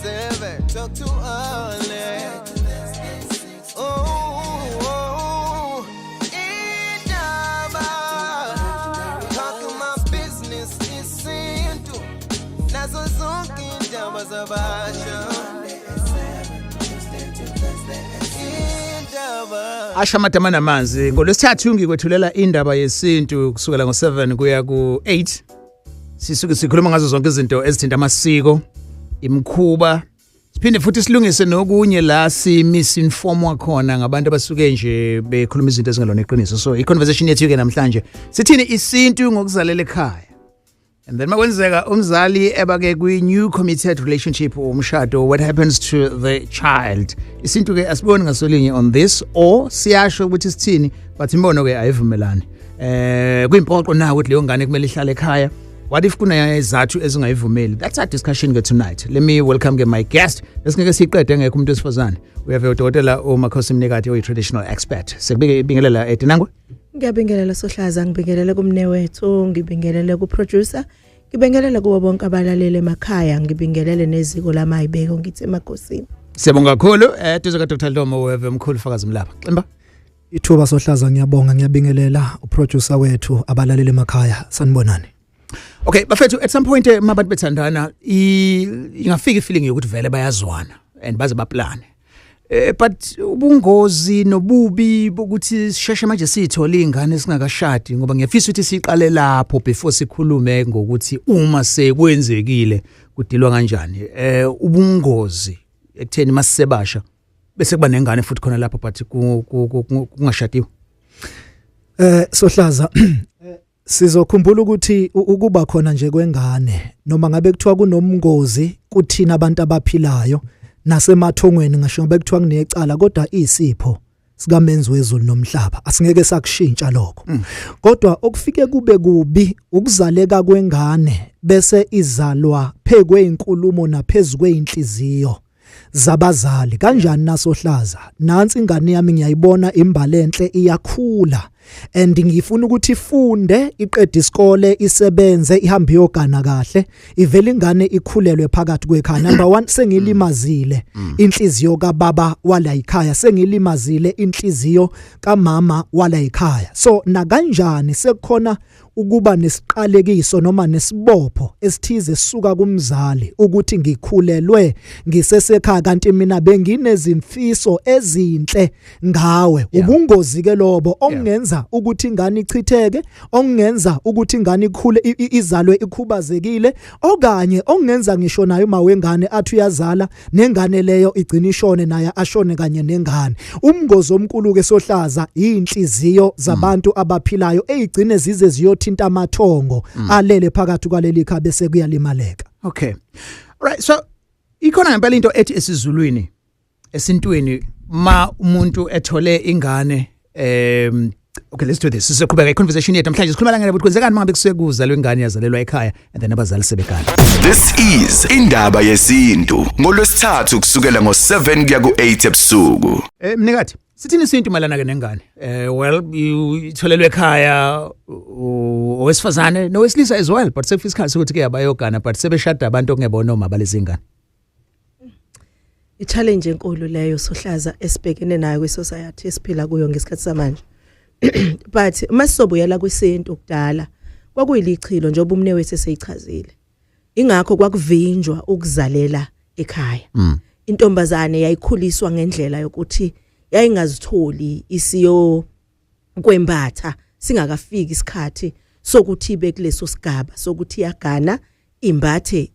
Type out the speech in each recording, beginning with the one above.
7, talk too early. Oh, indaba, talking my business isintu, nazo zonke indaba zabasha. Asha matamana manzi ngolwesithathu ngikwethulela indaba yesintu kusukela ngo7 kuya ku8 sisuke sikhuluma ngazo zonke izinto ezithinta amasiko imkhuba siphinde futhi silungise nokunye la misinformwa khona ngabantu abasuke nje bekhuluma izinto ezingelona iqiniso. So i-conversation yethu ke namhlanje sithini isintu ngokuzalela ekhaya. And then makwenzeka umzali ebake kwi-new committed relationship umshado, what happens to the child? Isintu ke asiboni ngasolinye on this or siyasho ukuthi sithini but imbono ke ayivumelani. Kuyimpoqo na ukuthi leyo ngane kumele ihlale ekhaya. What if kuna izathu ezingayivumeli? That's our discussion tonight. Let me welcome my guest. Lesingeke siqede ngeke umuntu wesifazane. We have uDokotela uMakhosi Mnikati oyi-traditional expert. Sekubingelela Edinangwe. Ngiyabingelela Sohlaza, ngibingelela kumnewethu, ngibingelela ku-producer, ngibingelela kubo bonke abalaleli emakhaya, ngibingelele neziko lamayibeko ngithi emakhosini. Siyabonga kakhulu. Duze kaDr. Lomo weve mkhulu Fakazi Mlapha. Ximba. Ithuba Sohlaza ngiyabonga, ngiyabingelela uproducer wethu abalaleli emakhaya. Sanibonani. Okay, bafethu at some point mabantu bethandana ingafika ifeeling yokuthi vele bayazwana and baze baplane. But ubungozi nobubi bokuthi sisheshe manje sithola ingane singakashadi ngoba ngiyafisa ukuthi siqale lapho before sikhulume ngokuthi uma sekwenzekile kudilwa kanjani. Ubungozi ekutheni masebasha bese kuba nengane futhi khona lapho but kungashadiwe. Sohlaza sizokhumbula ukuthi ukuba khona nje kwengane noma ngabe kuthiwa kunomngozi kuthina abantu abaphilayo nasemathongweni ngisho ngabe kuthiwa kunecala kodwa isipho sikamenzi wezulu nomhlaba asingeke sakushintsha lokho. Kodwa okufike kube kubi ukuzaleka kwengane bese izalwa phekwe inkulumo naphezukwe inhliziyo zabazali. Kanjani naSohlaza? Nansi ingane yami ngiyayibona imbalenhle iyakhula and ngifuna ukuthi ifunde iqede isikole isebenze ihambe yogana kahle ivele ingane ikhulelwe phakathi kwekhaya. Number 1 sengilimazile inhliziyo kaBaba wala ekhaya, sengilimazile inhliziyo kaMama wala ekhaya. So na kanjani sekukhona ukuba nesiqalekiso noma nesibopho esithize sisuka kumzali ukuthi ngikhulelwe ngisesekhaya kanti mina benginezimfiso ezinhle ngawe. Ubungozi ke lobo ongenza ukuthi ingane ichitheke, ongenza ukuthi ingane ikhule izalwe ikhubazekile, okanye ongenza ngisho nayo uma wengane athi uyazala nengane leyo igcina ishone naye ashone kanye nengane. Umngozi omkhulu ke Sohlaza inhliziyo zabantu abaphilayo ezigcine zize ziyothinta amathongo alele phakathi kwaleli khaya bese kuyalimaleka. Okay. Right, so ikhona ngempela into ethi esizulwini esintweni ma umuntu ethole ingane okay, let's do this. Sizoqhubeka i-conversation yethu namhlanje sikhuluma ngale ukuthi kwenzekani mangabe kusekuzalwa ingane yazalelwa ekhaya and then abazali sebekhala. This is indaba yesintu ngolwesithathu kusukela ngo7 kuya ku8 ebusuku. Mnikati, sithini isintu malana ke nengane? Well, itholelwe ekhaya owesifazane nowesilisa as well, but sekufisa isikhathi ukuthi ke abayogana but sebeshada abantu ongebona noma balezi ingane. I-challenge enkulu leyo Sohlaza esibhekene nayo kwi-society esiphila kuyo ngesikhathi samanje. But masizobuyela kwesintu kudala kwakuyilichilo njengoba umnewethu eseyichazile. Ingakho kwakuvinjwa ukuzalela ekhaya. Intombazane yayikhuliswa ngendlela yokuthi yayingazitholi isiyo kwembatha singakafiki isikhathi sokuthi ibe kuleso sigaba sokuthi yagana imbathe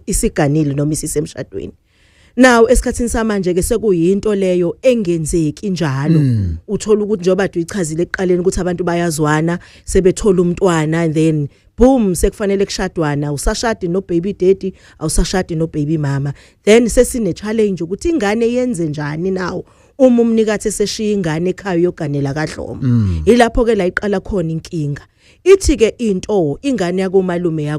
isiganile noma isisemshadweni. Now esikhathini samanje ke sekuyinto leyo engenzeki njalo. Uthola ukuthi njoba uyichazile ekuqaleni ukuthi abantu bayazwana sebethola umntwana and then boom sekufanele kushadwana usashadi no baby daddy awusashadi no baby mama. Then sesine challenge ukuthi ingane yenze njani nawo uma umnikathi eseshiya ingane ekhaya yoganela kaDlomo. Ilapho ke la iqala khona inkinga. Ithi ke into ingane yakomalume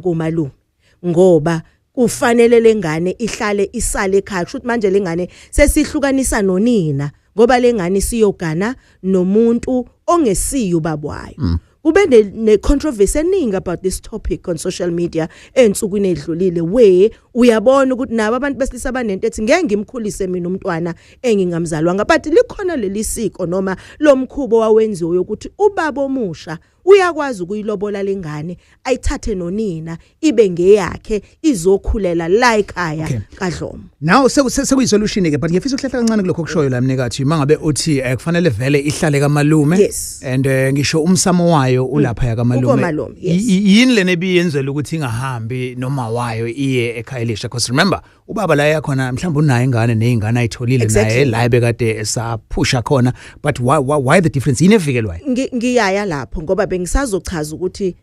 ngoba kufanele lengane ihlale isale ekhaya futhi manje lengane sesihlukanisa nonina ngoba lengane siyogana nomuntu ongesiyo babwayo. kube ne controversy eningi about this topic on social media ensukwini edlulile we uyabona ukuthi nabo abantu besilisa abanento ethi ngeke ngimkhulise mina umntwana engingamzalwanga but likhona leli siko noma lomkhubo wawenziwe ukuthi ubaba omusha uyakwazi ukuyilobola lengane ayithathe nonina ibe ngeyakhe izokhulela la ekhaya kaDlomo. Now sekuyisolution ke but ngiyafisa ukuhlehla kancane kulokho kushoyo la mnikathi mangabe uthi kufanele vele ihlale kaMalume Yes. and ngisho umsamo wayo ulapha ya kaMalume. Ukomalume, yes. Yini lene biyenzela ukuthi ingahambi noma wayo iye ekhaya elisha because remember ubaba la yakhona mhlawumbe unayo ingane nezingane ayitholile naye la ebekade esaphusha khona but why the difference inevikelwayo? Ngiyaya lapho ngoba bengisazochaza ukuthi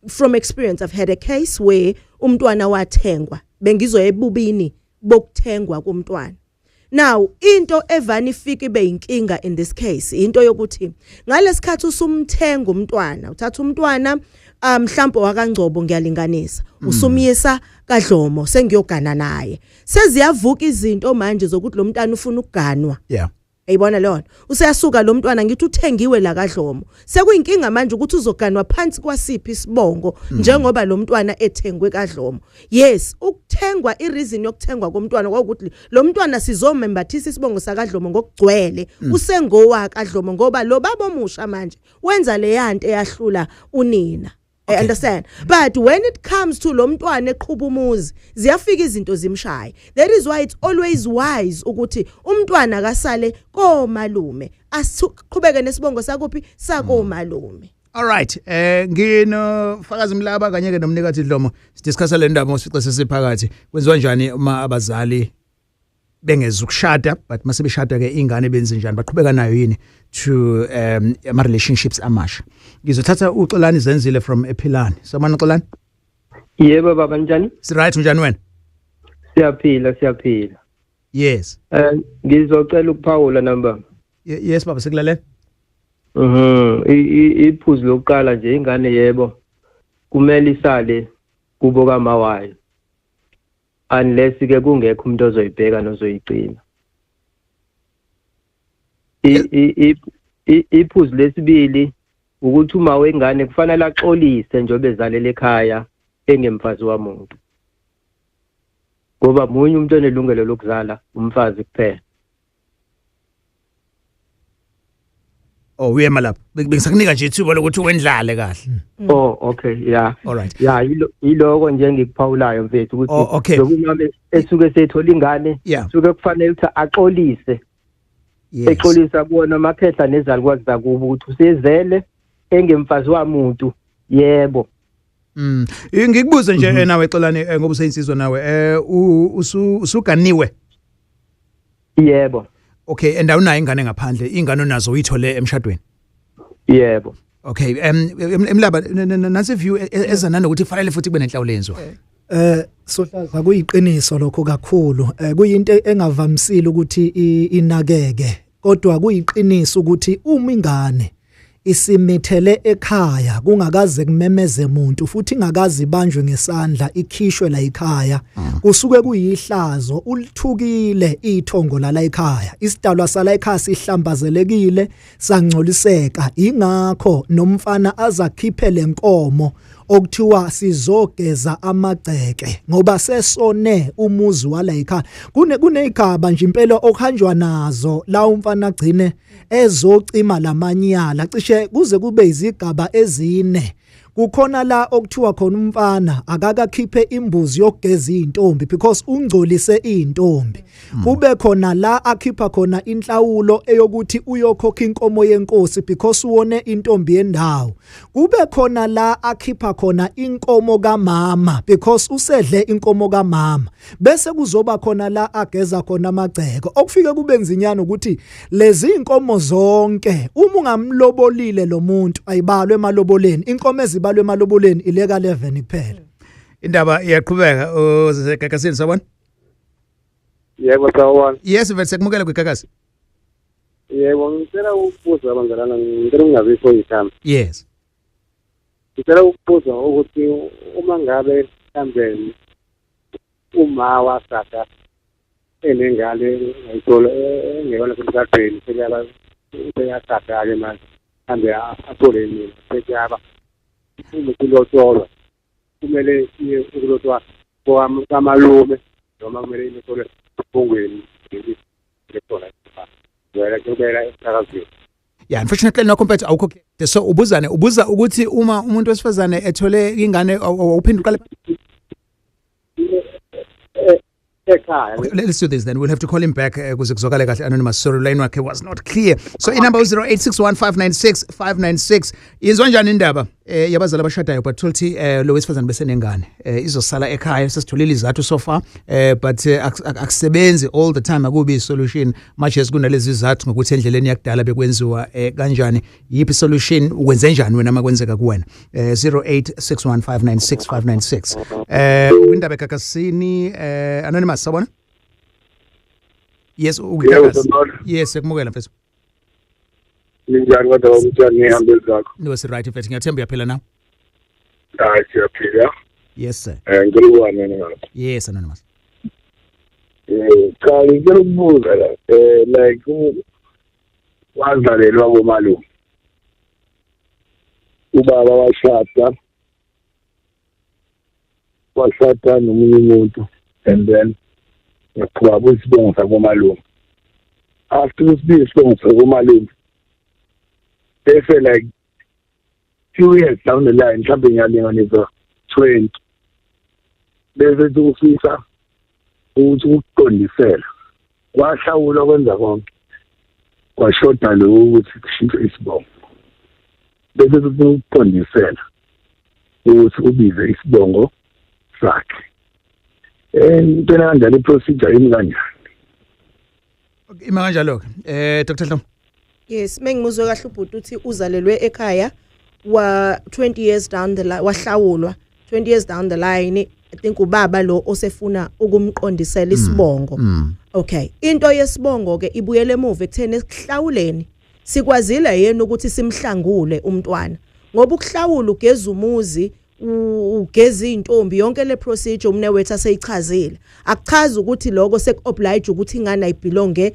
from experience I've had a case where umntwana wathengwa bengizoyebubini bokuthengwa kumntwana. Now into evani ifika ibe inkinga in this case into yokuthi ngalesikhathi usumthenga umntwana uthatha umntwana mhlawumbe wakangcobo ngiyalinganisa usumiyisa kaDlomo sengiyogana naye seziyavuka izinto manje zokuthi lo mntana ufuna ukuganwa. Yeah. Ayibona lona useyasuka lo mntwana ngithi uthengiwe la kaDlomo sekuyinkinga manje ukuthi uzoganwa phansi kwasiphi isibongo njengoba lo mntwana ethengwe kaDlomo. Yes ukuthengwa ireason yokuthengwa komntwana ukuthi lo mntwana sizomembathisa isibongo sakaDlomo ngokugcwele usengowa kaDlomo ngoba lo baba omusha manje wenza le yanto eyahlula unina. I understand. But when it comes to lo mntwana eqhubha umuzi ziyafika izinto zimshaye. That is why it's always wise ukuthi umntwana akasale komalume asiqhubeke nesibongo sakuphi sakomalume. All right. Ngino Fakazi Mlaba kanye ke nomnikathi Dlomo sidiscussa le ndaba mosifice sesiphakathi. Kwenziwa njani uma abazali bengeza ukushada but mase beshada ke ingane benze njani baqhubeka nayo yini to ama relationships amasha. Ngizothatha uXolani Zenzile from Ephilani. Samana Xolani? Yebo baba njani? Si right njani wena? Siyaphila. Yes. Ngizocela ukuphawula number. Yes baba sekulalela. Iphuzu lokuqala nje ingane yebo kumele isale kubo kamawayo. Unless ke kungekho umuntu ozoyibheka nozoyigcina. Iphuzu lesibili ukuthi uma wengane kufanele axolise njengoba ezalele ekhaya engemfazi wamuntu. Ngoba munye umuntu onelungelo lokuzala umfazi kuphela. Oh uyema lapha bengisakunika nje ithuba lokuthi wendlale kahle. Oh okay yeah. All right. Yeah yiloko nje engikuphawulayo mfethu ukuthi okay. Esuke sethola ingane suke kufanele ukuthi axolise. Exolisa kuona makhehla nezalukwazi zakubo ukuthi usezele engemfazi wamuntu yebo. Ngikubuze nje nawe Xolani ngoba useyinsizwa nawe usuganiwe. Yebo. Okay and awunayo ingane ngaphandle ingane onazo uyithole emshadweni. Yebo. Okay Emlaba nansi view ezanana ukuthi fanele futhi kube nenhlawulenzo. Sohlaza kuyiqiniso lokho kakhulu kuyinto engavamisile ukuthi inakeke kodwa kuyiqiniso ukuthi uma ingane isimithele ekhaya kungakaze kumemeze umuntu futhi ingakazi ibanjwe ngesandla ikhishwe la ekhaya kusuke kuyihlazo ulithukile ithongo la ekhaya isidalwa sala ekhaya sihlambazelekile sangcoliseka ingakho nomfana azakhiphe lenkomo okuthiwa sizogeza amagceke ngoba sesone umuzi wala ekhaya kunegaba nje impela okuhanjwa nazo la umfana agcine ezocima lamanyala cishe kuze kube izigaba ezine kukhona la okuthiwa khona umfana akakakhiphe imbuzi yokugeza intombi because ungcolise intombi kube khona la akhipha khona inhlawulo eyokuthi uyokhokha inkomo yenkosi because uwone intombi yendawo kube khona la akhipha khona inkomo kamama because usedle inkomo kamama bese kuzoba khona la ageza khona amagceko okufike kube nzinyana ukuthi lezi inkomo zonke uma ungamlobolile lo muntu ayibalwe emaloboleni inkomo ezibalwe emaloboleni ileka 11 kuphela. Indaba iyaqhubeka uGagasini sabona? Yebo sawona. Yes mfethu sekumukela kwiGagasi. Yebo ngicela ukubuza abangalana ngicela ungabikho igama. Yes. Ngicela ukubuza ukuthi uma ngabe mhlambe uma wasada enengane ngiyithola engiyona kumkhathini seyasada ke manje ande athole nini sekuyaba uma kulotsholo kumele iye ukulotshwa kwamalume noma kumele inotshole ongweni lekhona wena kubela esakazweni. Yeah, unfortunately no compared awukho so ubuza ukuthi uma umuntu wesifazane ethole ingane awuphinde uqale Okay, let's do this then. We'll have to call him back kuze kuzokale kahle anonymous. Sorry, line wakhe was not clear. So in number 0861596596 yenzwa njani indaba yabazali abashadayo but thothi lo wesifazane besenengane izosala ekhaya sesitholile izathu so far but akusebenzi all the time akubi solution much as kunalezi izathu ngokuthi endleleni yakudala bekwenziwa kanjani yiphi solution ukwenze njani wena makwenzeka kuwena 0861596596 ukwindaba eGagasini anonymous sabona yes yes sekumukela mfethu Ninjani kodwa umntwana ngihambe zakho. No is right mfethu ngiyathemba uyaphila now. Hayi siyaphila. Yes sir. Ngilubona ngathi. Yes anonymous. Cha ngicela ukubuza la like wazalelwa komalume. Ubaba washada nomunye umuntu and then yaphuma isibongo sakomalume. After isibongo sakomalume they like 2 years down the line, mhlawumbe ngiyalinganisa 20 bese ukufisa ukuthi ukuqondisela kwahlawula kwenza konke kwashoda lo ukuthi kushintshe isibongo bese ukuqondisela ukuthi ubize isibongo sakhe intona kanjani procedure yini kanjani ima kanjalo Dr. Dlomo. Yes, mengimuzwe kahle ubhuti uthi uzalelwe ekhaya wa 20 years down the line wahlawulwa 20 years down the line I think ubaba lo osefuna ukumqondisela isibongo. Okay, into yesibongo ke ibuyele emuva ekutheni esihlawuleni sikwazile yena ukuthi simhlangule umntwana ngoba ukuhlawula ugeza umuzi ugeza intombi yonke le procedure umnewethu aseyichazile akuchaza ukuthi lokho sekuoblige ukuthi ingane ayibelonge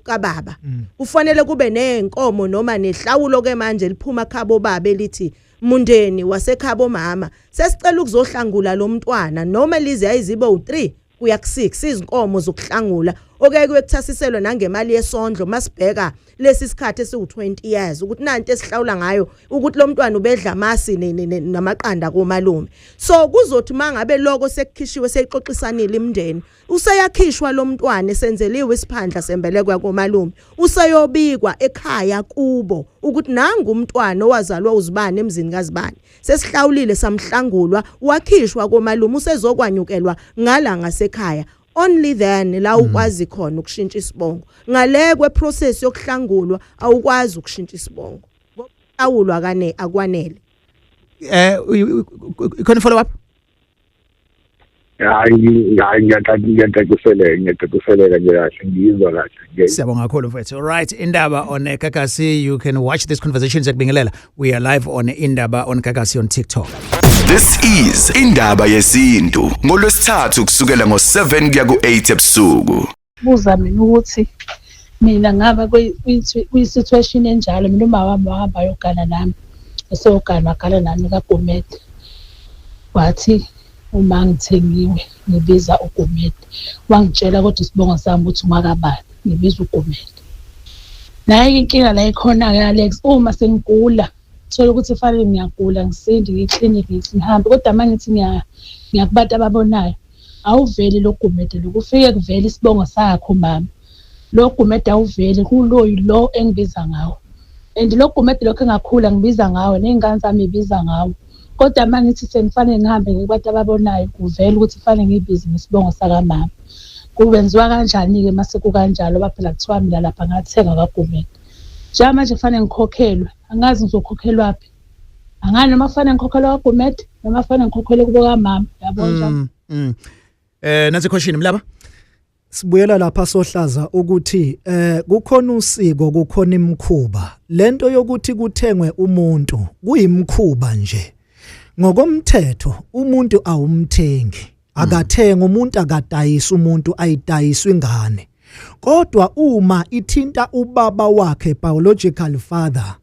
kababa kufanele kube nenkomo noma nehlawulo ke manje liphuma khabo baba elithi mundeni wasekhabo mama sesicela ukuzohlangula lo mntwana noma lize ayizibe u3 kuya ku6 izinkomo zokuhlangula okeke kwekuthasiselwe nangemali yesondlo masibheka lesi sikhathi esiwu20 years ukuthi nanti esihlawula ngayo ukuthi lo mntwana ubedla amasi namaqanda komalume so kuzothi mangabe lokho sekukhishiwe seyixoxisanile imndeni useyakhishwa lo mntwana esenzeliwe isiphandla sembeleko komalume useyobikwa ekhaya kubo ukuthi nanga umntwana owazalwa uzibani emzini kaZibani sesihlawulile samhlangulwa wakhishwa komalume usezokwanyukelwa ngala ngasekhaya only then la ukwazi khona ukushintsha isibongo ngale kwe process yokuhlangulwa awukwazi ukushintsha isibongo ngokuhlawulwa kane akwanele can follow up ngiyaqeqesheleka nje kahle ngizwa kahle siyabonga kakhulu mfethu. All right, indaba on Gagasi, you can watch this conversation zakubingelela. We are live on indaba on Gagasi on TikTok. This is indaba yesintu ngolwesithathu kusukela ngo7 kuya ku8 ebusuku. Buza mina ukuthi mina ngaba kwi-situation enjalo mina uma wahamba yogana nami eseyogana wakhala nami kaGomede wathi uma ngithengiwe ngibiza uGomede wangitshela kodwa isibongo sami ukuthi ungakabani ngibiza uGomede naye inkinga la ikhona ke Alex uma sengigula thola ukuthi fanele ngiyagula ngisindi ngiclinic ngihambe kodwa mangithi ngiyakubantu ababonayo awuveli lo Gomede lokufike kuvela isibongo sakho mama lo Gomede awuveli kulo engibiza ngawo and lo Gomede lokho engakhula ngibiza ngawo nezingane zami ibiza ngawo kodwa mangithi sengifanele ngihambe ngikwabantu ababonayo kuvela ukuthi fanele ngibize ngesibongo saka mama kubenziwa kanjani ke mase kukanjalo baphela kuthiwa mina lapha ngathenga kaGomede nje manje kufanele ngikhokhelwe angazi ngizokhokhelwa phi angani noma kufanele ngikhokhelwe kaGomede noma kufanele ngikhokhelwe kubo kamama yabona nansi question mlaba sibuyela lapha sohlaza ukuthi kukhona usiko kukhona imkhuba lento yokuthi kuthengwe umuntu kuyimkhuba nje ngokomthetho umuntu awumthengi akathenga umuntu akadayisa umuntu ayidayiswa ingane kodwa uma ithinta ubaba wakhe biological father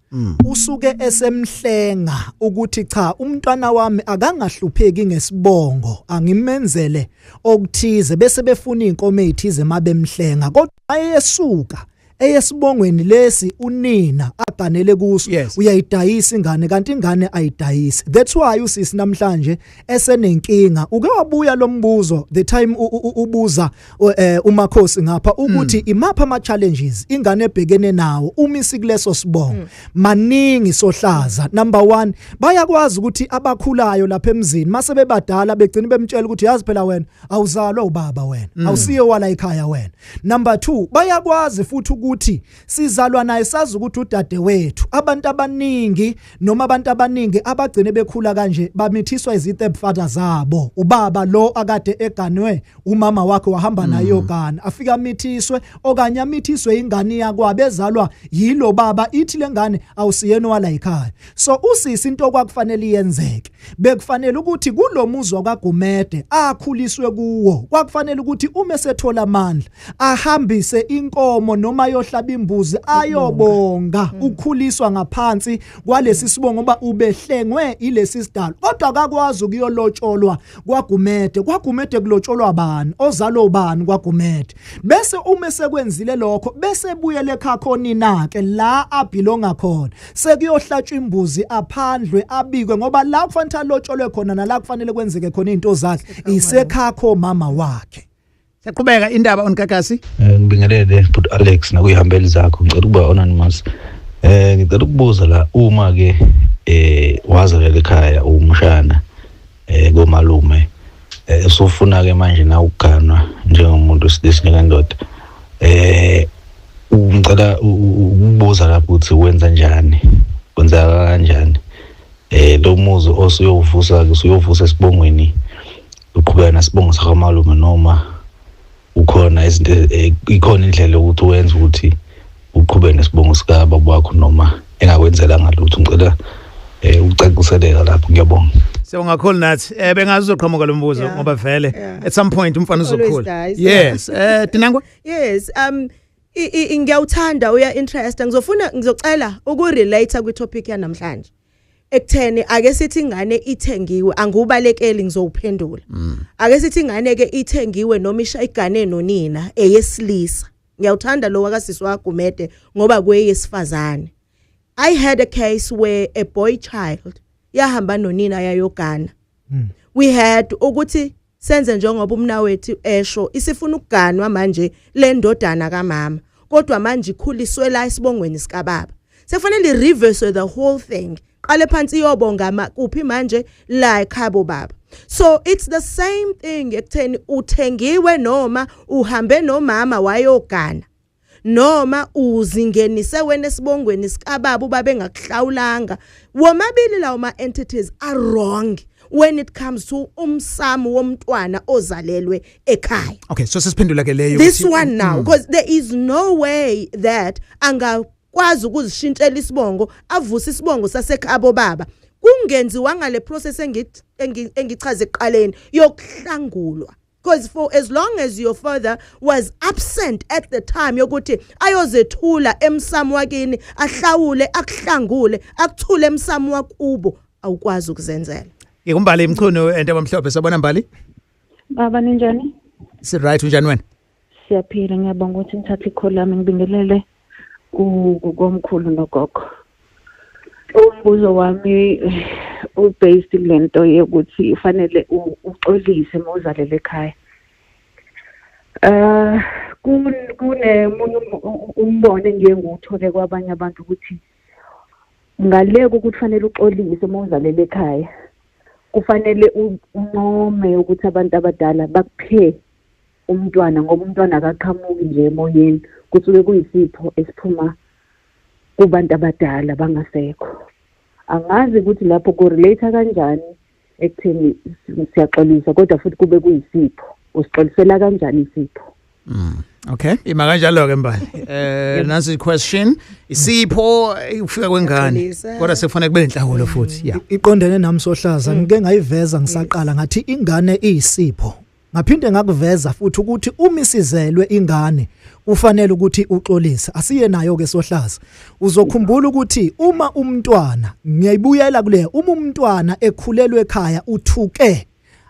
usuke esemhlenga ukuthi cha umntwana wami akangahlupheki ngesibongo angimenzele okuthize bese befuna inkomo ezithize mabemhlenga kodwa ayesuka eyesibongweni lesi unina aganele kuso uyayidayisa ingane kanti ingane ayidayisi. That's why usisi namhlanje esenenkinga uke wabuya lo mbuzo the time ubuza uMakhosi ngapha ukuthi imapha ama challenges ingane ebhekene nawo umisi kuleso sibongo maningi sohlaza. Number 1 bayakwazi ukuthi abakhulayo lapha emzini mase bebadala begcina bemtshela ukuthi yazi phela wena awuzalwa ubaba wena awusiye wala ekhaya wena. Number 2 bayakwazi futhi ukuthi sizalwa naye sazi ukuthi udade wethu abantu abaningi noma abantu abaningi abagcine bekhula kanje bamithiswa izitep father zabo ubaba lo akade eganwe umama wakhe wahamba nayo gana afika amithiswe okanye amithiswe ingane yakwabo ezalwa yilo baba ithi lengane awusiyena wala ekhaya. So usisi into kwakufanele iyenzeke bekufanele ukuthi kulomuzwa kaGumede akhuliswe kuwo kwakufanele ukuthi uma sethola amandla ahambise inkomo noma yohlaba imbuzi ayobonga ukhuliswa ngaphansi kwalesi sibongo ngoba ubehlengwe ilesi sidalo kodwa akakwazi ukuyolotsholwa kwaGumede kulotsholwa abantu ozalo bani kwaGumede bese uma sekwenzile lokho bese buyele ekhakhoni nake la abhilonga khona sekuyohlatshwa imbuzi aphandlwe abikwe ngoba la kufanele alotsholwe khona nala kufanele kwenzeke khona izinto zakhe isekhakho mama wakhe. Siyaqhubeka indaba onkakasi. Ngibingelele but Alex nakuyihambeli zakho ngicela ukuba anonymous. Ngicela ukubuza la uma ke wazalela ekhaya umshana komalume usufuna ke manje na ukuganwa njengomuntu wesilisa kandoda. Ngicela ukubuza lapho ukuthi wenza njani? Kwenza kanjani? Lo muzo osuyovusa esibongweni uqhubeka nasibongo sakamalume noma ukhona izinto ikhona indlela ukuthi uwenze ukuthi uqhubeke nesibongo sika baba wakho noma engakwenzela ngalutho ngicela ucaciseleka lapho ngiyabonga. Siyongakhulu nathi bengazoqhamuka lo mbuzo ngoba vele at some point umfana uzokhula. Yes Dinangwa. Yes ngiyawuthanda uya interest ngizocela ukurelate kwi topic ya namhlanje ekutheni ake sithi ingane ithengiwe angubalekeli ngizowuphendula ake sithi ingane ke ithengiwe noma ishayigane nonina eyesilisa ngiyawuthanda lo wakasisi waGumede ngoba kweyesifazane. I had a case where a boy child yahamba nonina yayogana. We had ukuthi senze njengoba umnawethu esho isifuna ukuganwa manje le ndodana kaMama kodwa manje ikhuliswe la isibongweni sika baba sekufanele reverse the whole thing qale phansi iyobonga kuphi manje la ekhabo baba. So it's the same thing ekutheni uthengiwe noma uhambe nomama wayogana noma uzingenise wena esibongweni sika baba ubabe ngakuhlawulanga womabili lawo ma entities are wrong when it comes to umsamo womntwana ozalelwe ekhaya. Okay, so sisiphendula ke leyo this one now because there is no way that angakwazi ukuzishintshela isibongo avuse isibongo sasekhabo baba kungenziwa ngale process engichaze eqaleni yokuhlangulwa. Because for as long as your father was absent at the time yokuthi ayozethula emsamo wakini ahlawule akuhlangule akuthule emsamo wakubo awukwazi ukuzenzela. Ngikumbali imchuno ento abamhlophe sabona Mbali. Baba ninjani? Si right unjani wena? Siyaphila ngiyabonga ukuthi ngithathe ikholi lami ngibingelele ukomkhulu nogogo. Umbuzo wami ubased lento yokuthi ufanele uxolise mawuzalele ekhaya. Kune umbono engiyengithole kwabanye abantu ukuthi ngaleke ukuthi fanele uxolise mawuzalele ekhaya. Kufanele unqome ukuthi abantu abadala bakuphe umntwana ngoba umntwana akaqhamuki nje emoyeni kusuke kuyisipho esiphuma kubantu abadala bangasekho. Angazi ukuthi lapho korelate kanjani ekutheni siyaxolisa kodwa futhi kube kuyisipho usixolisela kanjani isipho. Okay, ima kanjalo ke Mbali. Nansi question isipho ufika kwengane kodwa sekufanele kube inhlawulo futhi. Yeah. Iqondene nami Sohlaza ngike ngayiveza ngisaqala ngathi ingane iyisipho ngaphinde ngakuveza futhi ukuthi umisizelwe ingane ufanele ukuthi uxolise. Asiye nayo ke Sohlaza, uzokhumbula ukuthi uma umntwana, ngiyayibuyela kule, uma umntwana ekhulelwe ekhaya uthuke,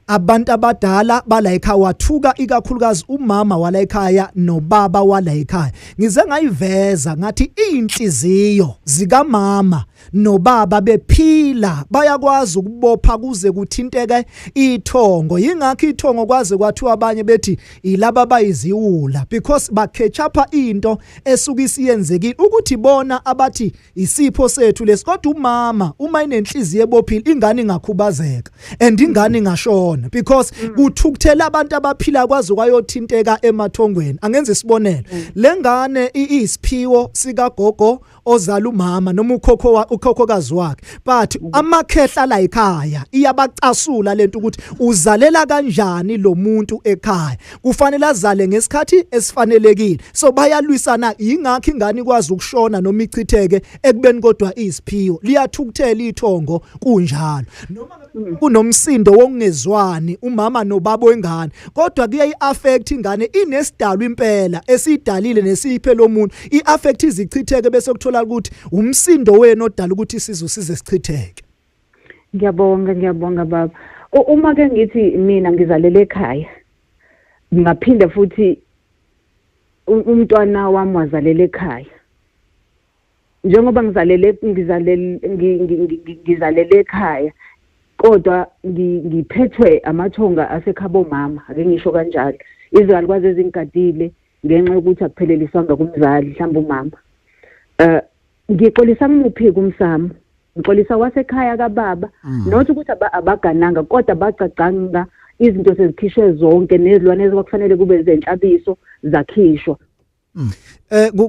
abantu abadala bala ekhaya wathuka, ikakhulukazi umama wala ekhaya nobaba wala ekhaya. Ngize ngayiveza ngathi inhliziyo zika mama nobaba bephila bayakwazi ukubopha kuze kuthinteke ithongo. Yingakho ithongo kwaze kwathiwa abanye bethi ilaba bayiziwula, because bakhetshapha into esuka isiyenzekile ukuthi bona abathi isipho sethu lesi. Kodwa umama uma inenhliziyo ebophile ingane ingakhubazeka and ingane ingashona, because kuthukuthela abantu abaphila kwazi kwayothinteka emathongweni. Angenza isibonelo, lengane isiphiwo sika gogo ozala umama noma ukhokhokazi wakhe, but amakhehla la ekhaya iyabacasula lento ukuthi uzalela kanjani lo muntu ekhaya, kufanele azale ngesikhathi esifanelekile. So bayalwisana, yingakho ingane ikwazi ukushona noma ichitheke ekubeni kodwa isiphiwo liyathukuthela ithongo kunjalo. Noma kunomsindo wokungezwani umama nobaba wengane, kodwa kuyayi-affect ingane, inesidalwa impela esidalile nesiphe lo muntu, i-affect izichitheke bese kuthola ukuthi umsindo wena odala ukuthi isizwe size sichitheke. Ngiyabonga baba. Uma ke ngithi mina ngizalele ekhaya, ngaphinda futhi umntwana wami wazalele ekhaya, njengoba ngizalele ekhaya kodwa ngiphethwe amathonga asekhabo mama, ake ngisho kanjalo, izalukazi ezingadile ngenxa yokuthi akupheleliswanga kumzali mhlawumbe umama. Ngixolisa muphi kumsamo, ngixolisa wasekhaya kababa, not ukuthi abagananga kodwa bacacanga izinto sezikhishwe zonke nezilwane ezikwakufanele kube zenhlabiso zakhishwa.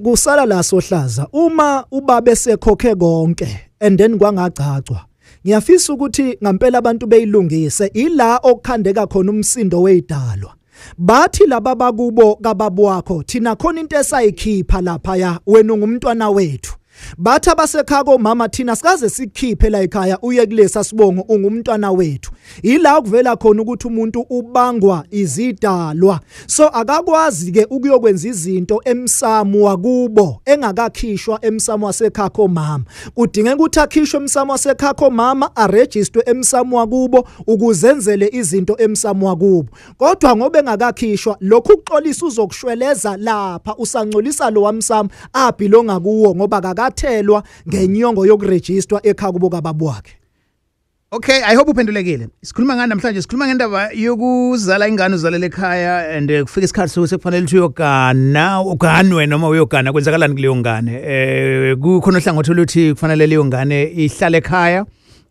Kusala la Sohlaza, uma ubaba esekhokhe konke and then kwangagcacwa, ngiyafisa ukuthi ngempela abantu beyilungise, ila okukhandeka khona umsindo wezidalwa. Bathi laba bakubo kababa wakho, thina khona into esayikhipha lapha ya, wena ungumntwana wethu. Bathi abasekhako mama, thina sikaze sikhiphe la ekhaya uye kulesa sibongo ungumntwana wethu. Ila kuvela khona ukuthi umuntu ubangwa izidalwa. So akakwazi ke ukuyokwenza izinto emsamo wakubo engakakhishwa emsamo wasekhako mama. Kudingeka ukuthi akhishwe emsamo wasekhako mama, aregistrwe emsamo wakubo ukuzenzele izinto emsamo wakubo. Kodwa ngoba engakakhishwa, lokhu ukuxolisa uzokushweleza lapha, usangcolisa lo wamsamo abhilonga kuwo ngoba akathelwa ngenyongo yokuregistrwa ekhaya kubo kababa wakhe. Okay, I hope uphendulekile. Sikhuluma ngani namhlanje? Sikhuluma ngendaba yokuzala ingane uzalela ekhaya and kufika isikhathi sokuthi kufanele ukuthi uyogana, uganwe noma uyogana, kwenzakalani kuleyo ngane? Kukhona ohlangothi oluthi kufanele leyo ngane ihlale ekhaya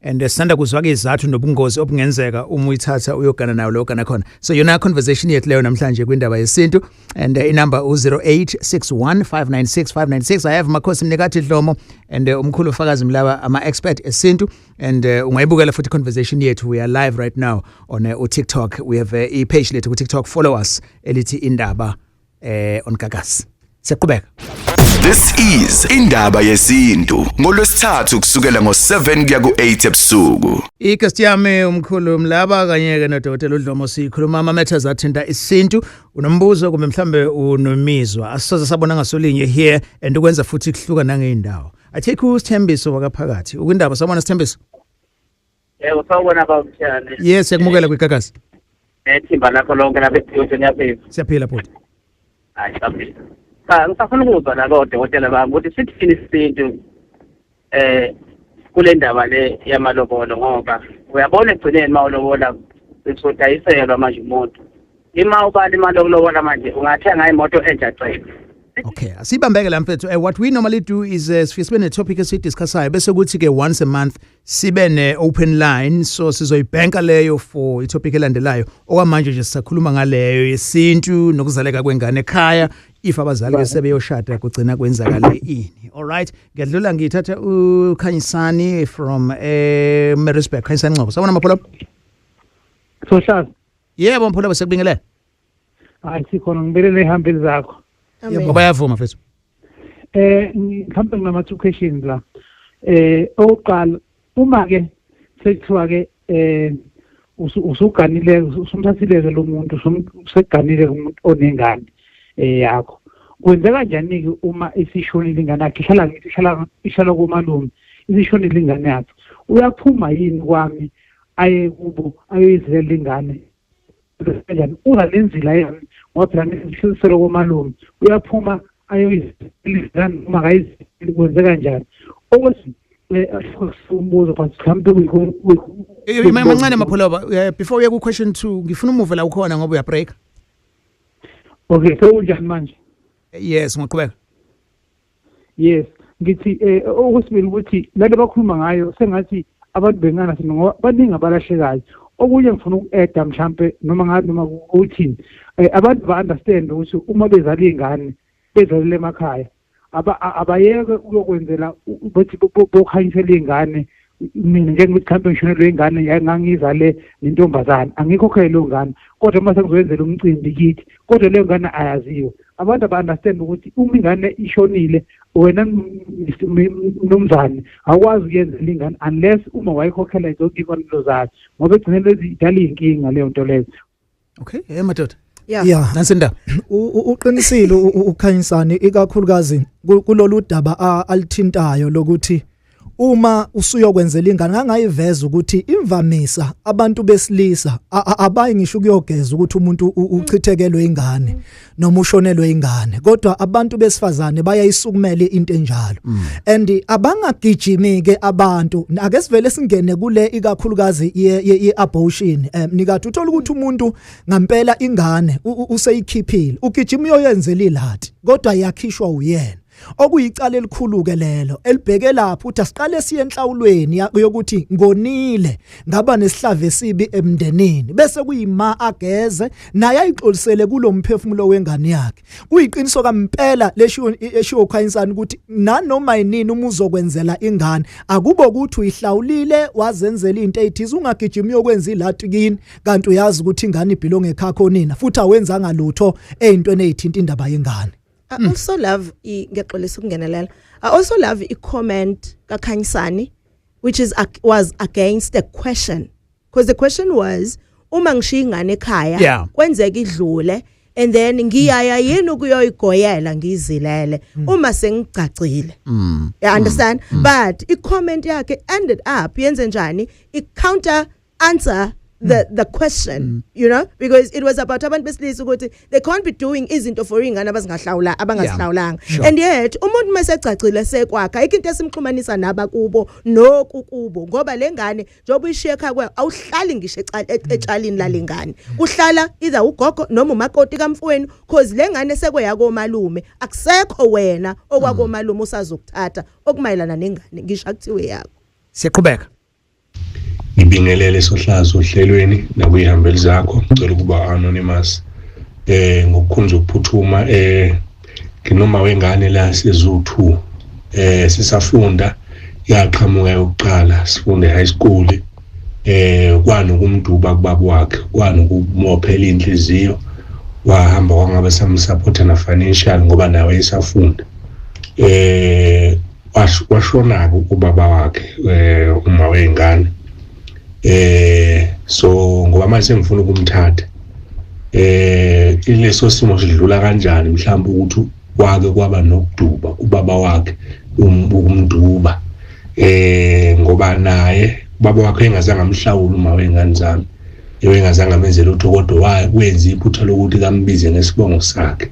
and sanda kuzwaka izathu nobungozi obungenzeka uma uyithatha uyogana nayo lo gana khona. So yona conversation yethu leyo namhlanje kwindaba yesintu, and inamba 0861596596. I have Makhosi Mnikathi Dlomo and umkhulu ufakazi Mlaba, ama expert esintu, and ungayibukela futhi conversation yethu. We are live right now on TikTok. We have a page lethu ku TikTok. Follow us elithi indaba on Gagas. Siyaqhubeka. This is indaba yesintu ngolwesithathu kusukela ngo7 kuya ku8 ebusuku. Igast yami umkhulu Mlaba kanye ke noDokotela uDlomo sikhuluma ama matters athinta isintu. Unombuzo kumbe mhlambe unomizwa asisoze sabona ngasolinye here and ukwenza futhi kuhluka nangeindawo. I take uSithembiso wakaphakathi. Ukindaba sabona Sithembiso? Yebo sawubona bawuthane. Yes, siyakumukela kwiGagas. Ethimba lakho lonke lapha estudio niyaphila. Siyaphila bhuti. Hayi siyaphila. Ngisafuna ukuzwa la kodokotela bami ukuthi sithini isintu kule ndaba le yamalobolo, ngoba uyabona egcineni mawulobola usudayiselwa manje umuntu. Ima ubali imali yokulobola manje ungathenga imoto entsha cebe. Okay, asibambeke la mfethu. What we normally do is sibe ne topic esidiscussayo bese kuthi ke once a month sibe ne open line, so sizoyibanka leyo for itopic elandelayo. Okwamanje nje sisakhuluma ngaleyo yesintu nokuzaleka kwengane ekhaya if abazali ke sebeyoshada kugcina kwenzakala ini. All right, ngiyadlula ngithatha uKhanyisani from Marisburg. Khanyisani Ngcobo, sabona mapholo? Sohlaza. Yebo mpholo besekubingelela. Hayi sikhona ngibelele ihambeli zakho. Yebo bayavuma mfethu. Ngihamba ngama two questions la. Oqala uma ke sekuthiwa ke usuganile usumthathile lo muntu useganile umuntu onengane yakho kwenza kanjani ke uma isishonile ingane yakhe ihlala kumalume isishonile ingane yakhe uyaphuma yini kwami aye kubo ayoyizilela ingane kanjani uza lenzila yami ngoba phela ngisiselo komalume uyaphuma ayoyizilela noma kayizili kwenza kanjani okwesi umbuzo phansi mhlawumbe mancane Mapholoba before uye ku question 2 ngifuna umuve la ukhona ngoba uya break. Okay, so unjani manje? Yes, ngoqhubeka. Yes, ngithi okwesibili ukuthi lento bakhuluma ngayo sengathi abantu bengana sino ngoba baningi abalahlekayo. Okunye ngifuna uku-add mhlambe noma ngathi noma ukuthini. Abantu ba understand ukuthi uma bezala ingane bezalele emakhaya abayeke ukuyokwenzela ukuthi bokhanyisela ingane mina njengokuthi mhlambe ngishonelwe ingane yangangizale nentombazana angikhokhele lo ngane kodwa mase ngizowenzela umcimbi kithi kodwa leyo ngane ayaziwe abantu aba-understand ukuthi uma ingane ishonile wena nomzane awukwazi ukuyenzela ingane unless uma wayikhokhela zonke imfanelo zayo ngoba egcineni lezi idala iy'nkinga leyo nto leyo. Okay, madoda. Yeah. Nasinda. Uqinisile ukhanyisani ikakhulukazi kulolu daba alithintayo lokuthi uma usuyokwenzela ingane ngangayiveza ukuthi imvamisa abantu besilisa abayi ngisho ukuyogeza ukuthi umuntu uchithekelwe ingane noma ushonelwe ingane kodwa abantu besifazane bayayisukumela into enjalo and abangagijimi ke abantu ake sivele singene kule ikakhulukazi ye-abortion nikathi uthola ukuthi umuntu ngampela ingane useyikhiphile ugijima uyenzela ilathi kodwa yakhishwa uyena okuyicala elikhulu ke lelo elibheke lapho uthi asiqale siye enhlawulweni yokuthi ngonile ngaba nesihlave sibi emndenini bese kuyima ageze naye ayixolisele kulomphefumulo wengane yakhe kuyiqiniso kampela leshiwo khanyisana ukuthi nanoma yini uma uzokwenzela ingane akubo ukuthi uyihlawulile wazenzela into eyithiza ungagijima uyokwenza ilati kini kanti uyazi ukuthi ingane ibhilonge ekhakho nina futhi awenza ngalutho ezintweni ezithinta indaba yengane. I also love ngexolisa ukungenelela. I also love i-comment kaKhanyisani which was against the question because the question was uma ngishiya ingane ekhaya kwenzeka idlule and then ngiyaya yini ukuyoyigoyela ngizilele uma sengicacile. You understand? But i-comment yakhe ended up yenze njani i-counter answer the question, you know, because it was about abantu besilisa ukuthi they can't be doing izinto for ingane abazingahlawula abangazihlawulanga and yet umuntu mesecacile sekwakhe ayikho into esimxhumanisa naba kubo nokukubo ngoba lengane njengoba uyishiya ekhaya kwayo awuhlali ngisho etshalini lalengane kuhlala either ugogo noma umakoti kamfowenu because lengane sekweyako malume akusekho wena okwako malume usazokuthatha okumayelana nengane ngisho akuthiwe yakho. Siyaqhubeka. Ngibingelele sohlazo ohlelweni nakuyihambeli zakho ngicela ukuba anonymous ngokukhunza ukuphuthuma nginoma wengane la sezu2 sisafunda yaqhamuka yokuqala sifunde high school kwanokumduba kubaba wakhe kwanokumophela inhliziyo wahamba wangabe samsupporta na financial ngoba nawe isafunda washona ubaba wakhe uma wengane so ngoba manje sengifuna ukumthatha ileso simo sidlula kanjani mhlawumbe ukuthi kwake kwaba nokuduba ubaba wakhe ukumduba ngoba naye baba wakhe engazange amhlawula uma wengane zami engazange amenzele utho kodwa wenza iphutha lokuthi kambize nesibongo sakhe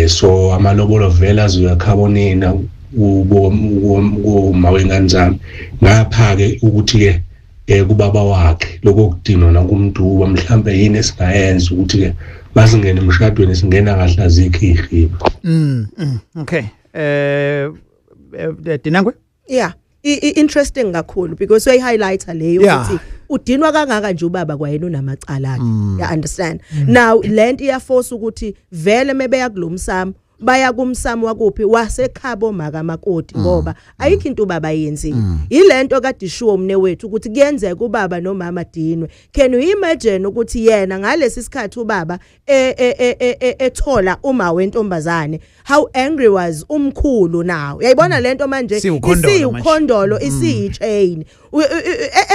so amalobolo vela azoyakhabonina uma wengane zami ngapha ke ukuthi ke kubaba wakhe lokho kudinwa nakumntu mhlambe yini esingayenza ukuthi ke basingene emshadweni singena kahle azikho ihiba. Okay. Dinangwe? Yeah. Interesting kakhulu because we highlighter leyo ukuthi udinwa kangaka nje ubaba kwayena unamacala akhe. You understand? Now lento iyaforce ukuthi vele mebeya kulomsamo baya kumsamo wakuphi wasekhabo makamakoti ngoba ayikho into ubaba yenzile ilento kadishuwa umne wethu ukuthi kuyenzeka ubaba nomama dinwe. Can you imagine ukuthi yena ngalesi sikhathi ubaba ethola uma wentombazane how angry was umkhulu now. Uyayibona lento manje isiukhondolo isiyichain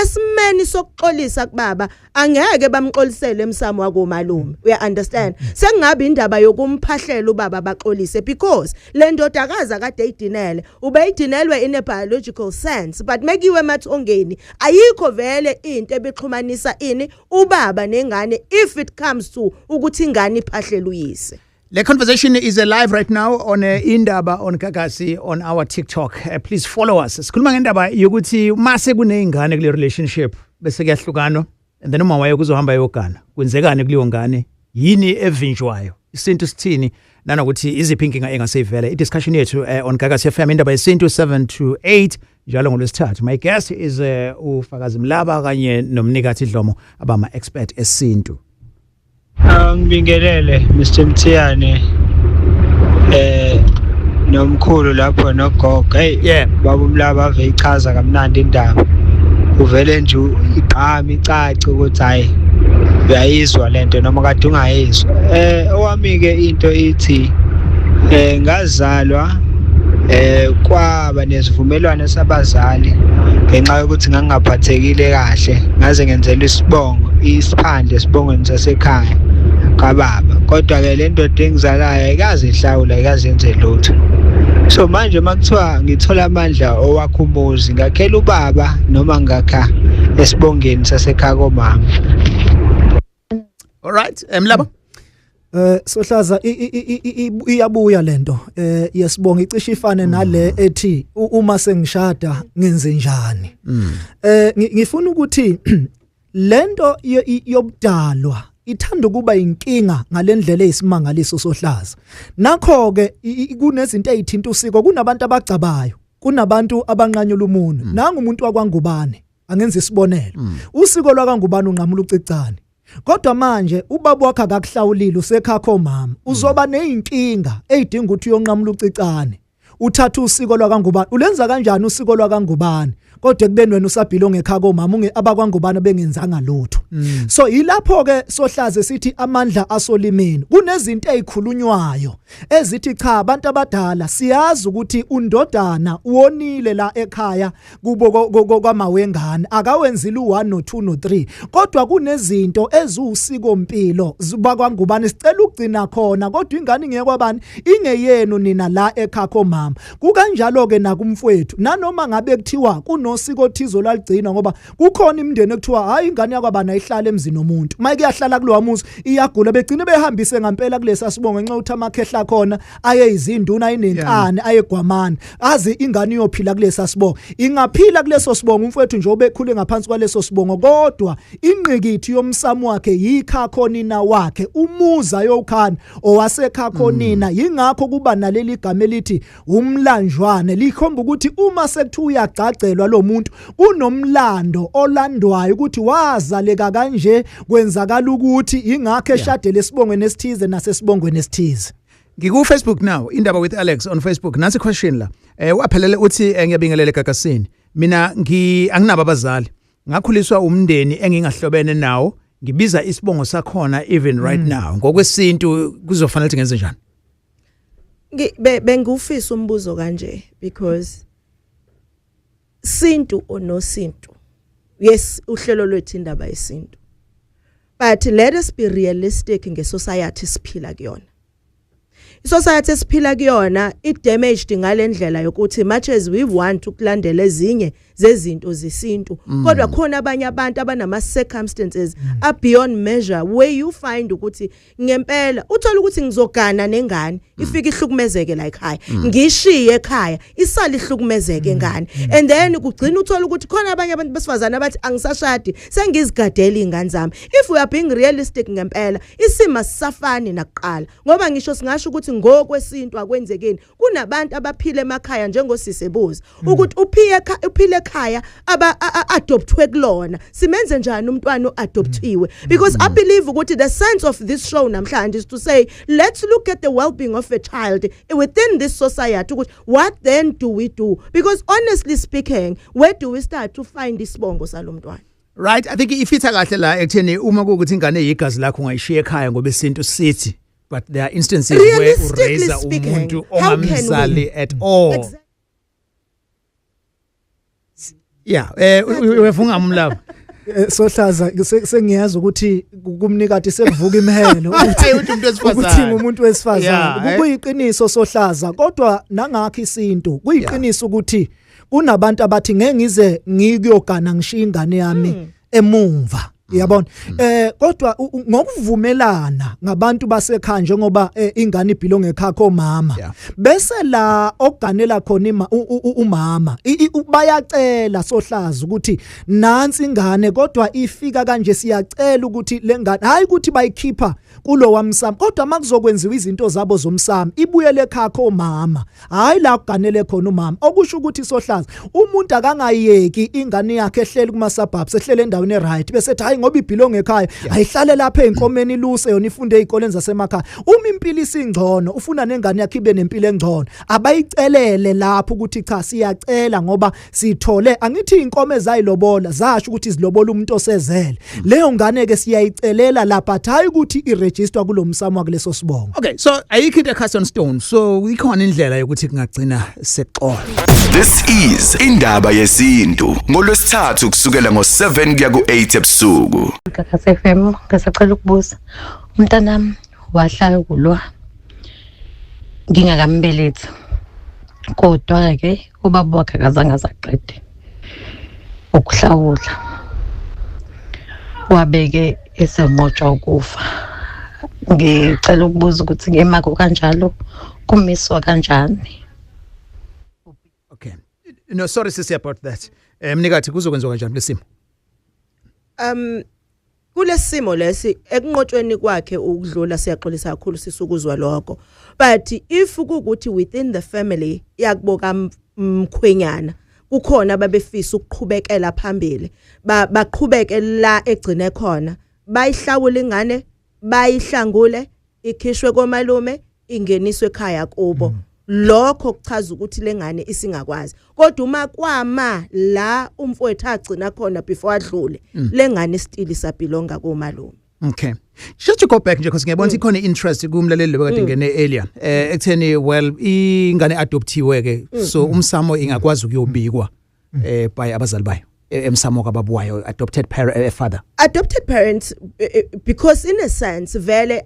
esimeni sokuxolisa kubaba angeke bamxolisele emsamo wakomalume uya understand sengabe indaba yokumphahlela ubaba baxolise because le ndodakazi akade idinele ubeyidinelwe in a biological sense but mekiwe emathongeni ayikho vele into ebixhumanisa ini ubaba nengane if it comes to ukuthi ingane iphahlela uyise. The conversation is live right now on Indaba on Gagasi on our TikTok. Please follow us. Sikhuluma ngendaba yokuthi mase kuneyingane kule relationship bese kuyahlukana and then uma waye kuzohamba yogana. Kwenzekani kuleyo ngane? Yini evinjwayo? Isintu sithini nanokuthi iziphi inkinga engaseyivela. I-discussion yethu on Gagasi FM Indaba yesintu 7 to 8 njalo ngolwesithathu. My guest is uFakazi Mlaba kanye nomnikazi Dlomo abama expert esintu. Ngibingelele Mr Mthiyane nomkhulu lapho nogogo hey baba Mlaba ave ichaza kamnandi indaba uvele nje igqama icace ukuthi hayi uyayizwa lento noma kade ungayizwa owami ke into ithi ngazalwa kwaba nesivumelwano sabazali ngenxa yokuthi ngangaphathekile kahle ngaze ngenzela isibongo isiphandle sibongweni sasekhaya kababa kodwa ke le ndoda engizalayo ayikaze ihlawula ayikaze yenze lutho so manje makuthiwa ngithola amandla owakho umuzi ngakhela ubaba noma ngakha esibongeni sasekhaya komama. All right Mlaba Sohlaza iyabuya lento yesibonga icishe ifane nale ethi uma sengishada ngenze njani. Ngifuna ukuthi lento yobudalwa ithanda kuba inkinga ngalendlela eyisimangaliso Sohlaza. Nakho ke kunezinto ezithinta usiko kunabantu abacabayo kunabantu abanqanyula umuntu nanga umuntu wakwaNgubane angenza isibonelo usiko lwakaNgubane unqamula ucicane. Kodwa manje ubaba wakhe akakuhlawulile usekhakho mama uzoba nezinkinga ezidinga ukuthi uyonqamula ucicane uthatha usiko lwakaNgubane ulenza kanjani usiko lwakaNgubane kodwa kubeni wena usabhilo ngekhako mama abakwaNgubane bengenzanga lutho. So ilapho ke Sohlaze sithi amandla asolimini kunezinto ezikhulunywayo ezithi cha abantu abadala siyazi ukuthi undodana uwonile la ekhaya kubo kwamawengane akawenzile u1 no2 no3 kodwa kunezinto eziwusiko impilo zibakwaNgubane sicela ukugcina khona kodwa ingane ngeke kwabani ingeyenu nina la ekhakho mama kukanjalo ke nakumfowethu nanoma ngabe kuthiwa kunosiko thizo laligcina ngoba kukhona imindeni ekuthiwa hayi ingane yakwabana ihlala emzini nomuntu mayike yahlala kulowa muzi iyagula begcine behambise ngempela kulesa sibongo ngenxa uthi amakhehla khona aye izinduna inenkane ayegwamana azi ingane iyophila kulesa sibongo ingaphila kuleso sibongo umfowethu nje obekhule ngaphansi kwaleso sibongo kodwa inqikithi yomsamo wakhe yikhakho nina wakhe umuza yokhana owasekhakho nina yingakho kuba naleli igama elithi umlanjwane likhomba ukuthi uma sekuthiwa uyagcacelwa lo muntu kunomlando olandwayo ukuthi wazaleka kanje kwenzakala ukuthi ingakho eshadele esibongweni esithize nasesibongweni esithize. Ngiku Facebook now Indaba with Alex on Facebook nasi question la waphelele uthi ngiyabingelele Gagasini mina anginabo abazali ngakhuliswa umndeni engingahlobene nawo ngibiza isibongo sakhona even right now ngokwesintu kuzofanele ukuthi ngenze njani. Bengufisa umbuzo kanje because sintu onosintu yes uhlelo lwethu indaba yesintu but let us be realistic ngesociety siphila kuyona. Isociety esiphila kuyona damaged ngalendlela yokuthi much as we want ukulandela ezinye zezinto zesintu kodwa khona abanye abantu abanama circumstances are beyond measure where you find ukuthi ngempela uthola ukuthi ngizogana nengane ifika ihlukumezeke la ekhaya ngishiye ekhaya isali ihlukumezeke engane and then kugcina uthola ukuthi khona abanye abantu besifazana abathi angisashadi sengizigadela izingane zami. If we are being realistic ngempela isima sisafani nakuqala ngoba ngisho singasho ukuthi ngokwesintu akwenzekeni kunabantu abaphila emakhaya njengosisebuzi ukuthi uphile ekhaya adoptwe kulona simenze njani umntwana oadoptiwe because I believe ukuthi the sense of this show namhlanje is to say let's look at the well-being of a child within this society ukuthi what then do we do because honestly speaking where do we start to find isibongo salomntwana. Right, I think ifitha kahle la ekutheni uma kuukuthi ingane yigazi lakho ungayishiya ekhaya ngoba isintu sithi but there are instances where uraiza umuntu ongamzali at all. wefunga umlava Sohlaza sengiyazi ukuthi kumnikati sekuvuka imhelo ukuthi ngumuntu wesifazane kuyiqiniso Sohlaza kodwa nangakho isinto kuyiqiniso ukuthi kunabantu abathi ngeke ngize ngikuyogana ngishiya ingane yami emumva yabona kodwa ngokuvumelana ngabantu basekhaya njengoba ingane ibhilonge ekhaya komama bese la okuganela khona umama bayacela Sohlaza ukuthi nansi ingane kodwa ifika kanje siyacela ukuthi lengane hayi ukuthi bayikhipha kulo wamsamo kodwa makuzokwenziwa izinto zabo zomsamo ibuyele ekhaya komama hayi la okuganele khona umama okusho ukuthi Sohlaza umuntu akangayeki ingane yakhe ehleli kuma suburbs ehlele endaweni eright bese hayi ngoba ibhilonge ekhaya ayihlale lapha enkomeni luse yona ifunde ezikoleni zasemakhaya uma impilo isingcono ufuna nengane yakhe ibe nempilo engcono abayicelele lapho ukuthi cha siyacela ngoba sithole angithi inkomo ezayilobola zasho ukuthi izilobola umuntu osezele leyo ngane ke siyayicelela lapha hayi ukuthi iregister kulomsamo wakuleso sibongo. Okay, so ayikho into cast on stone, so ikhona indlela yokuthi kungagcina sexola. This is Indaba Yesintu ngolwesithathu kusukela ngo7 kuya ku8 ebusuku. Kakase FM ngasacela ukubuza umntanami wahlala kulwa ngingakambelethi kodwa ke ubaba wakhe akazange azaqede ukuhlawula wabeke esemotsha ukufa. Ngicela ukubuza ukuthi ngemako kanjalo kumiswa kanjani. Okay, no sorry sisi about that. Mnikathi kuzokwenziwa kanjani lesimo? Kulesimo lesi ekunqotshweni kwakhe ukudlula siyaxolisa kakhulu sisukuzwa lokho, but if kukuthi within the family yakuboka mkhwenyana kukhona babefisa ukuqhubekela phambili baqhubeke la egcine khona bayihlawula ingane bayihlangule ikhishwe komalume ingeniswe ekhaya kubo lokho kuchaza ukuthi lengane isingakwazi kodwa uma kwama la umfowethu agcina khona before adlule lengane still isabhilonga komalume. Okay, just to go back nje because ngiyabona ikhona interest kumlaleli bekade ngene earlier ekutheni well ingane adoptiwe ke so umsamo ingakwazi ukuyobikwa by abazali bayo emsamo kababuwayo adopted parents because in a sense vele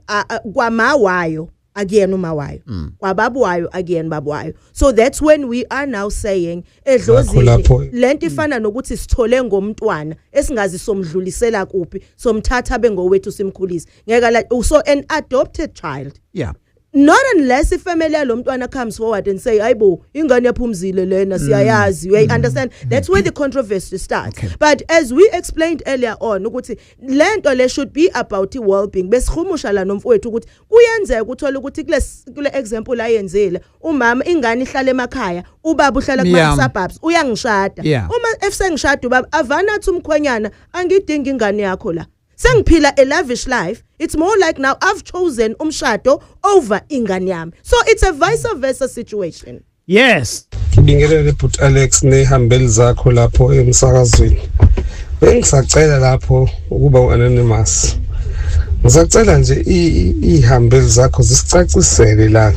kwamawayo again umawayo kwababuwayo again babuwayo, so that's when we are now saying edlozini lento ifana nokuthi sithole ngomntwana esingazi somdlulisela kuphi somthatha bengowethu simkhulisa ngeke la so an adopted child not unless ifamily yalomntwana comes forward and say ayibo ingane yaphumzile lena siyayazi we understand that's where the controversy starts. But as we explained earlier on ukuthi lento le should be about the well-being besihumusha la nomfowethu ukuthi kuyenzeka ukuthola ukuthi kule example ayenzile umama ingane ihlala emakhaya ubaba uhlala kuma suburbs uyangishada uma efsengishada ubaba avana athi umkhwenyana angidingi ingane yakho la sengiphila a lavish life, it's more like now I've chosen umshado over ingane yami, so it's a vice versa situation. Yes, ngibingelele but Alex nehambeli zakho lapho emsakazweni bengisacela lapho ukuba uanonymous ngisacela nje ihambeli zakho zisicacisele la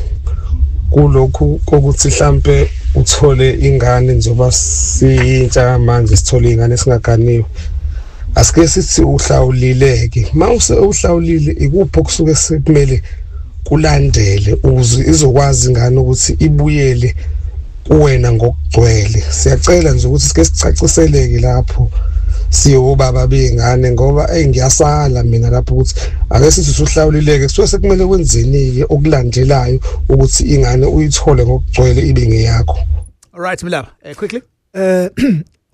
kulokhu kokuthi mhlambe uthole ingane njengoba sintsha manje sithole ingane singaganiwe asike sithi uhlawulileke mawuse uhlawulile ikuphi okusuke sekumele kulandele ukuze izokwazi ingane ukuthi ibuyele kuwena ngokugcwele. Siyacela nje ukuthi sike sicaciseleke lapho siyobaba bengane ngoba ngiyasala mina lapho ukuthi ake sithi uhlawulileke kusuke sekumele kwenzeni okulandelayo ukuthi ingane uyithole ngokugcwele ibe ngeyakho. All right Mlaba, quickly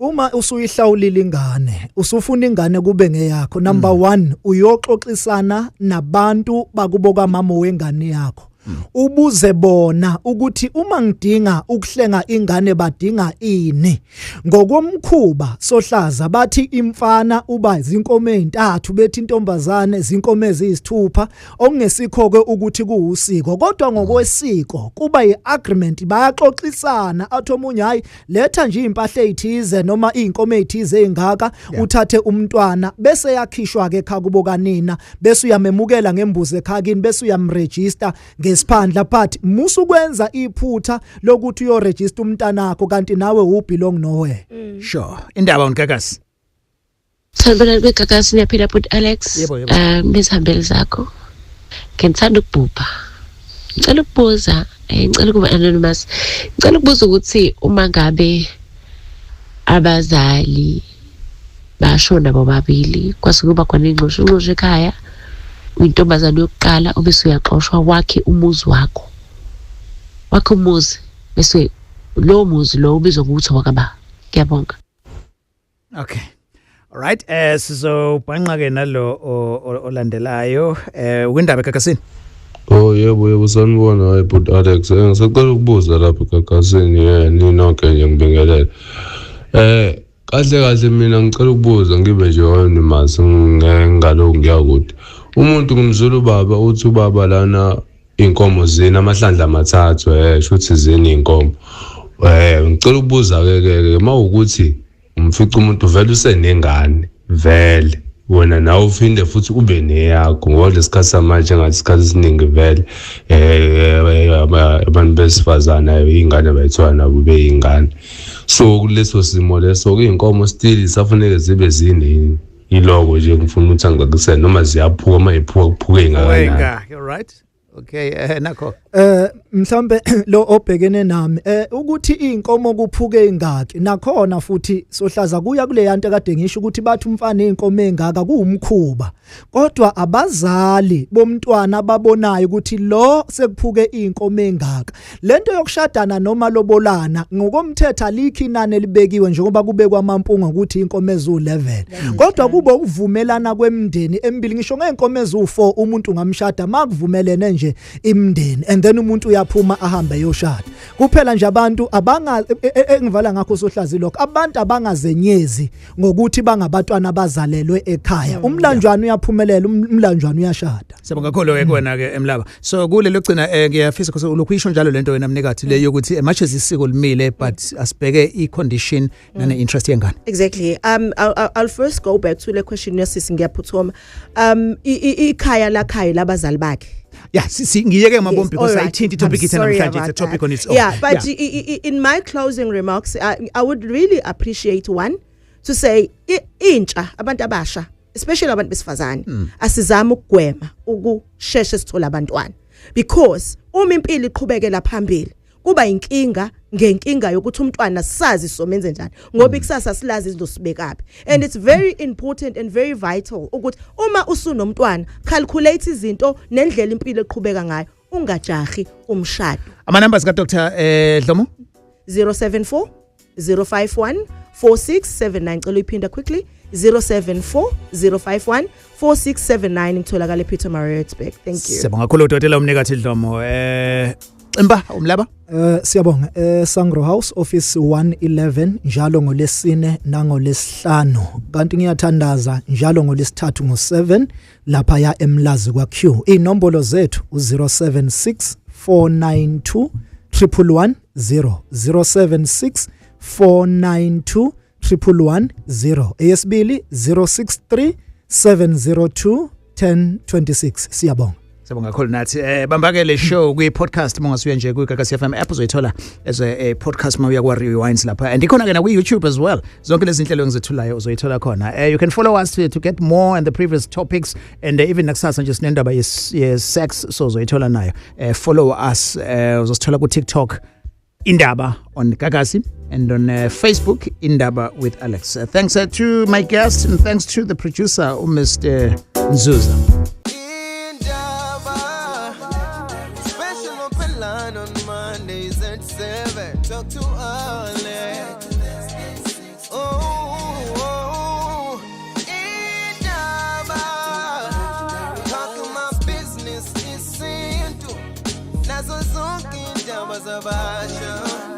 uma usuyihlawulile ingane usufuna ingane kube ngeyakho number 1 uyoxoxisana nabantu bakuboka mama wengane yakho ubuze bona ukuthi uma ngidinga ukuhlenga ingane badinga ini ngokomkhuba Sohlaza bathi imfana uba izinkomo ezintathu bethi intombazane izinkomo eziyisithupha okungesikho ke ukuthi kuusiko kodwa ngokwesiko kuba iagreement bayaxoxisana athi omunye hayi letha nje impahla ezithize noma izinkomo ezithize engaka uthathe umntwana bese yakhishwa ke ekhaya kubo kanina bese uyamemukela ngembuzi ekhaya kini bese uyamregister ngesiphandla but musukwenza iphutha lokuthi uyoregister umntanakho kanti nawe ubelong nowhere. Sure. Indaba uNgagasi. Sanibona beGagasi niyaphila but Alex. Nezihambeli zakho. Ngithanda ukubhubha. Ngicela ukubuza, ngicela kuba anonymous. Ngicela ukubuza ukuthi uma ngabe abazali bashona bobabili kwase kuba khona ingxosho ekhaya, uyintombazane yokuqala obese uyaxoshwa wakhe umuzi wakho. Wakhe umuzi bese lo muzi lo ubizwa ngokuthi wakaba. Ngiyabonga. Okay. All right. Sizobhanqa ke nalo olandelayo kwindaba eGagasini. Oh yebo sanibona hayi but Alex ngisacela ukubuza lapha eGagasini ninonke nje ngibingelele. Kahle mina ngicela ukubuza ngibe nje anonymous ngalo ngiyakuthi. Umuntu ngumZulu baba uthi ubaba lana inkomo zini amahlandla amathathu shuthi zini inkomo. Ngicela ukubuza ke mawukuthi umfica umuntu vele usenengane vele wena nawe ufinde futhi ube neyakho ngoba lesikhathi samanje ngathi isikhathi esiningi vele abantu besifazana ingane bayithola nabo beyingane. So kuleso simo leso kuyinkomo still safuneke zibe zini iloko nje ngifuna ukuthi angicacisele noma ziyaphuka uma iphuka kuphuke ingakana. You're right. Okay, nakho. Mhlambe lo obhekene nami ukuthi inkomo kuphuke ingaki nakhona futhi sohlaza kuya kule yanto kade ngisho ukuthi bathi umfana inkomo engaka kuumkhuba kodwa abazali bomntwana babonayo ukuthi lo sekuphuke inkomo engaka lento yokushadana noma lobolana ngokomthetho alikho inani elibekiwe njengoba kubekwa amampunga ukuthi inkomo ezu11 kodwa kuba ukuvumelana kwemndeni emibili ngisho ngeenkomo ezu4 umuntu ngamshada makuvumelene nje imndeni and then umuntu uyaphuma ahambe yoshada kuphela nje abantu engivala ngakho sohlazi lokho abantu abangazenyezi ngokuthi bangabatwana abazalelwe ekhaya umlanjwana uyaphumelela umlanjwana uyashada. Sibonga kakhulu kuwena ke Emlaba. So kule lokugcina ngiyafisa ukuthi ulokhisho njalo lento wena mnikathi le yokuthi much as isiko limile but asibheke icondition nane interest yengane. Exactly. I'll first go back to the question yasisi ngiyaphuthoma. Ikhaya lakhaya labazali bakhe. Yeah, ngiyeke mabombi because I thinti topic it namhlanje it's a topic on its own. Yeah, but in my closing remarks I would really appreciate one to say intsha abantu abasha especially abantu besifazane asizama ukugwema ukusheshe sithola abantwana because uma impilo iqhubekela phambili kuba inkinga ngenkinga yokuthi umntwana sazi somenze njani ngoba ikusasa silazi izosibekapi and it's very important and very vital ukuthi uma usunomntwana calculate izinto nendlela impilo eqhubeka ngayo ungajahi umshado. Ama numbers ka Dr. Dlomo 074 051 4679 ngicela iphinda quickly 074 051 4679 ngitholakala ePietermaritzburg. Thank you. Sibonga kakhulu udokotela umnikathi Dlomo Imba umlaba siyabonga Sangro House Office 111 njalo ngolesine nangolesihlanu kanti ngiyathandaza njalo ngolesithathu ngo7 lapha ya eMlazi kwa Q inombolo zethu u076 492 111 076 492 111 eyesibili 063 702 1026 siyabonga. Sibonga kakhulu nathi bambakele show kwi podcast mongasuya nje ku Gagasi FM app uzoyithola as a podcast mawuya kwa Rewinds lapha and ikhona ke na ku YouTube as well zonke lezi inhlelo engizethulayo uzoyithola khona you can follow us to get more on the previous topics and even nakusasa nje sinendaba ye sex so uzoyithola nayo follow us uzosithola ku TikTok Indaba on Gagasi and on Facebook Indaba with Alex. Thanks to my guest and thanks to the producer Mr. Nzuza. Talk to Alex. Oh, Indaba. Talking my business is simple. Nazo zonke indaba zabasha.